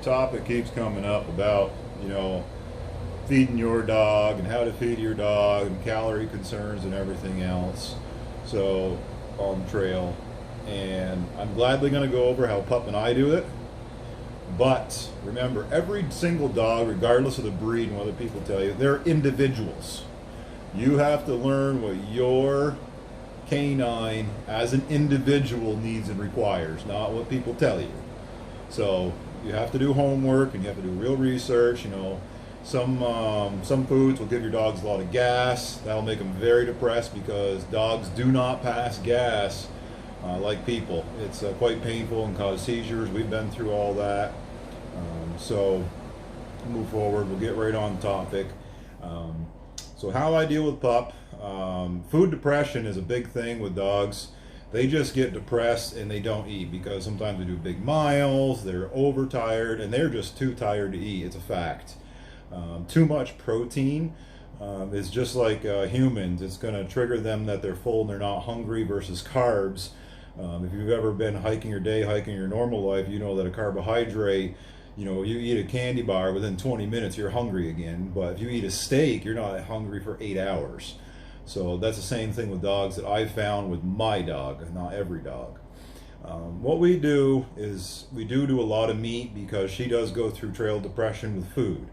topic keeps coming up about, you know, feeding your dog and how to feed your dog and calorie concerns and everything else. So, on the trail. And I'm gladly going to go over how Pup and I do it. But remember, every single dog, regardless of the breed and what other people tell you, they're individuals. You have to learn what your canine as an individual needs and requires, not what people tell you. So you have to do homework and you have to do real research. You know, some foods will give your dogs a lot of gas. That'll make them very depressed because dogs do not pass gas like people. It's quite painful and cause seizures. We've been through all that. So move forward. We'll get right on topic. So how I deal with Pup. Food depression is a big thing with dogs. They just get depressed and they don't eat because sometimes they do big miles, they're overtired, and they're just too tired to eat. It's a fact. Too much protein is just like humans. It's going to trigger them that they're full and they're not hungry versus carbs. If you've ever been hiking your day, hiking your normal life, you know that a carbohydrate, you know, you eat a candy bar, within 20 minutes you're hungry again. But if you eat a steak, you're not hungry for 8 hours. So that's the same thing with dogs that I've found with my dog, not every dog. What we do is we do a lot of meat because she does go through trail depression with food.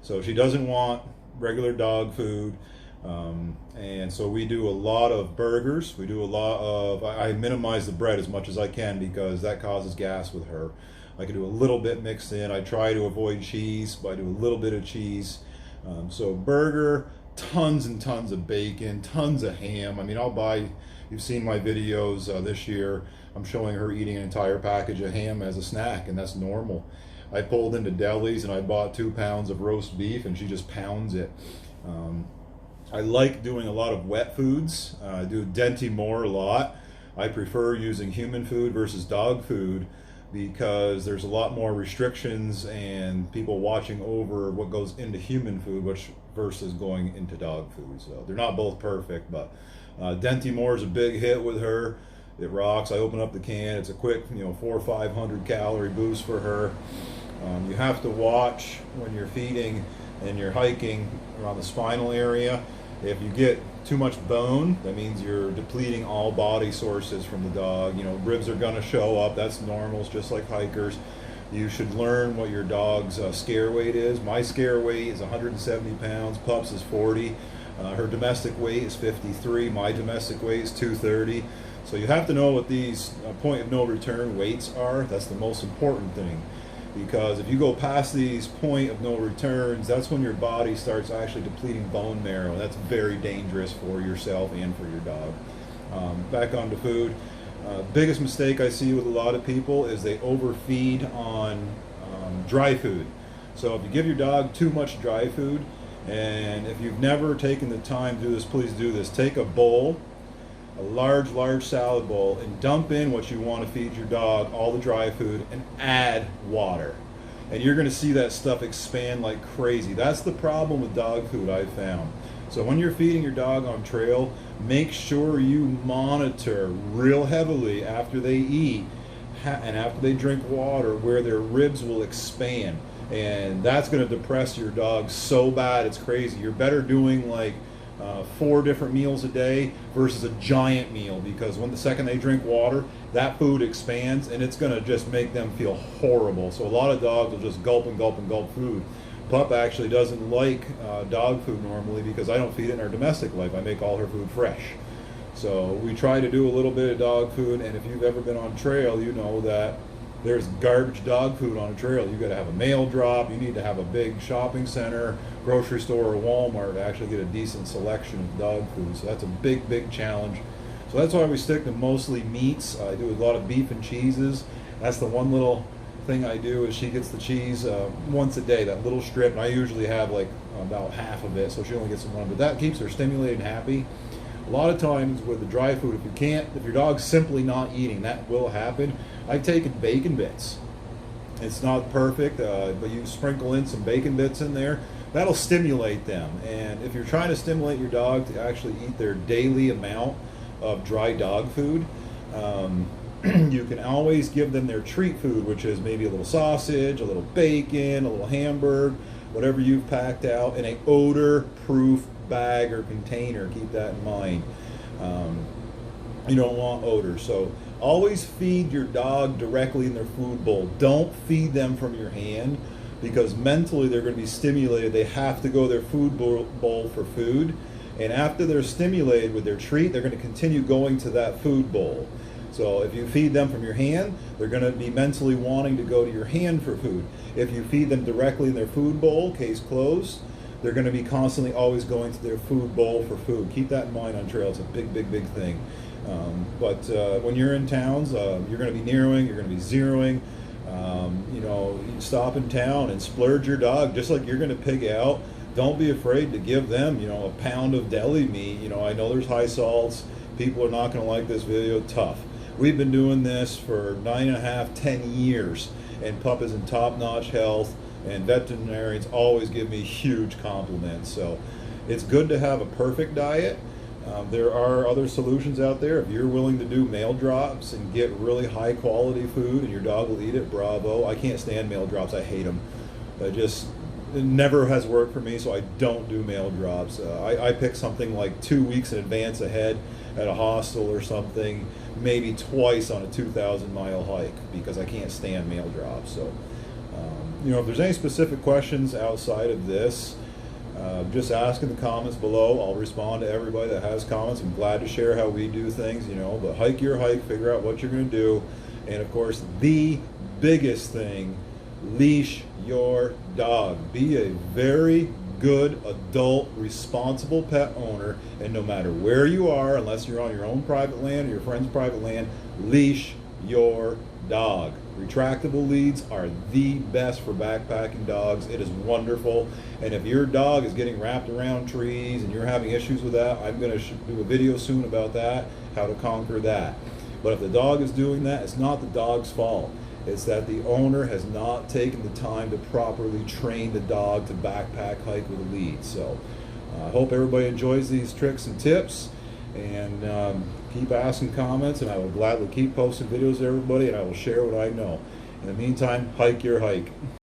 So she doesn't want regular dog food. And so we do a lot of burgers. We do a lot of, I minimize the bread as much as I can because that causes gas with her. I can do a little bit mixed in. I try to avoid cheese, but I do a little bit of cheese. So burger, tons and tons of bacon, tons of ham. I mean, you've seen my videos this year. I'm showing her eating an entire package of ham as a snack, and that's normal. I pulled into delis and I bought 2 pounds of roast beef, and she just pounds it. I like doing a lot of wet foods. I do Dinty Moore a lot. I prefer using human food versus dog food because there's a lot more restrictions and people watching over what goes into human food versus going into dog food. So they're not both perfect, but Dinty Moore is a big hit with her. It rocks. I open up the can. It's a quick, 400 or 500 calorie boost for her. You have to watch when you're feeding and you're hiking around the spinal area. If you get too much bone, that means you're depleting all body sources from the dog. Ribs are going to show up. That's normal. It's just like hikers. You should learn what your dog's scare weight is. My scare weight is 170 pounds. Pup's is 40. Her domestic weight is 53. My domestic weight is 230. So you have to know what these point of no return weights are. That's the most important thing. Because if you go past these point of no returns, that's when your body starts actually depleting bone marrow. That's very dangerous for yourself and for your dog. Back onto food. Biggest mistake I see with a lot of people is they overfeed on dry food. So if you give your dog too much dry food, and if you've never taken the time to do this, please do this. Take a bowl, a large salad bowl, and dump in what you want to feed your dog, all the dry food, and add water. And you're going to see that stuff expand like crazy. That's the problem with dog food I've found. So when you're feeding your dog on trail, make sure you monitor real heavily after they eat and after they drink water where their ribs will expand. And that's going to depress your dog so bad it's crazy. You're better doing like 4 different meals a day versus a giant meal, because when the second they drink water, that food expands and it's going to just make them feel horrible. So a lot of dogs will just gulp and gulp and gulp food. Pup actually doesn't like dog food normally because I don't feed it in our domestic life. I make all her food fresh. So we try to do a little bit of dog food, and if you've ever been on trail, you know that there's garbage dog food on a trail. You got to have a mail drop. You need to have a big shopping center, grocery store, or Walmart to actually get a decent selection of dog food. So that's a big challenge. So that's why we stick to mostly meats. I do a lot of beef and cheeses. That's the one little thing I do is she gets the cheese once a day, that little strip, and I usually have like about half of it, so she only gets one. But that keeps her stimulated and happy. A lot of times with the dry food, if your dog's simply not eating, that will happen. I've taken bacon bits. It's not perfect, but you sprinkle in some bacon bits in there. That'll stimulate them. And if you're trying to stimulate your dog to actually eat their daily amount of dry dog food, you can always give them their treat food, which is maybe a little sausage, a little bacon, a little hamburger, whatever you've packed out, in a odor-proof bag or container. Keep that in mind. You don't want odor. So always feed your dog directly in their food bowl. Don't feed them from your hand, because mentally they're going to be stimulated. They have to go to their food bowl for food. And after they're stimulated with their treat, they're going to continue going to that food bowl. So if you feed them from your hand, they're going to be mentally wanting to go to your hand for food. If you feed them directly in their food bowl, case closed, they're going to be constantly always going to their food bowl for food. Keep that in mind on trail. It's a big, big, big thing. But when you're in towns, you're going to be narrowing, you're going to be zeroing. You know, you stop in town and splurge your dog, just like you're going to pig out. Don't be afraid to give them, you know, a pound of deli meat. You know, I know there's high salts. People are not going to like this video. Tough. We've been doing this for 9.5, 10 years, and pup is in top-notch health, and veterinarians always give me huge compliments. So it's good to have a perfect diet. There are other solutions out there. If you're willing to do mail drops and get really high quality food and your dog will eat it, bravo. I can't stand mail drops. I hate them. It never has worked for me, so I don't do mail drops. I pick something like 2 weeks in advance ahead at a hostel or something, maybe twice on a 2,000-mile hike, because I can't stand mail drops. So, you know, if there's any specific questions outside of this, just ask in the comments below. I'll respond to everybody that has comments. I'm glad to share how we do things, you know, but hike your hike, figure out what you're going to do. And of course, the biggest thing, leash your dog. Be a very good adult, responsible pet owner, and no matter where you are, unless you're on your own private land or your friend's private land, leash your dog. Retractable leads are the best for backpacking dogs. It is wonderful. And if your dog is getting wrapped around trees and you're having issues with that, I'm going to do a video soon about that, how to conquer that. But if the dog is doing that, it's not the dog's fault. It's that the owner has not taken the time to properly train the dog to backpack hike with a lead. So I hope everybody enjoys these tricks and tips, and keep asking comments, and I will gladly keep posting videos to everybody, and I will share what I know. In the meantime, hike your hike.